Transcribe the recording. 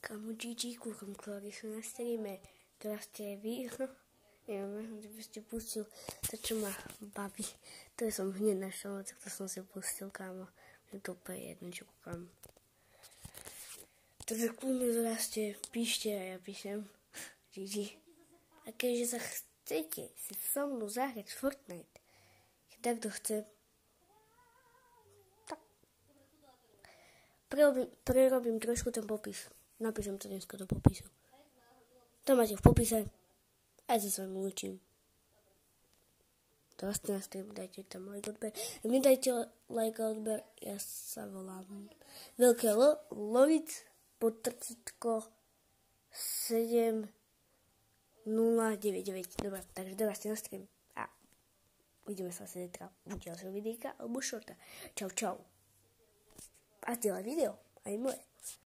Kamu GG, kúkam, ktorí sú na streame. Teraz ste vy. Neviem, že by ste pustil to, čo ma baví. To som hneď našel, tak to som si pustil, kámo. Je to úplne jedno, čo kúkam. Takže kľudne zraste, píšte a ja píšem. GG. A keďže sa chcete si so mnou zahrať Fortnite, keď takto chce, tak prerobím trošku ten popis. Napíšem to dneska do popisu. To máte v popise. A sa s vami učím. To vlastne na stream, dajte tam like, odber. Mi dajte like a odber. Ja sa volám Veľké Lovic, podtrcitko 7099. Dobre, takže teraz ste na stream. A uvidíme sa asi zajtra u ďalšieho videjka alebo shorta. Čau, čau. A zdieľaj video. Aj moje.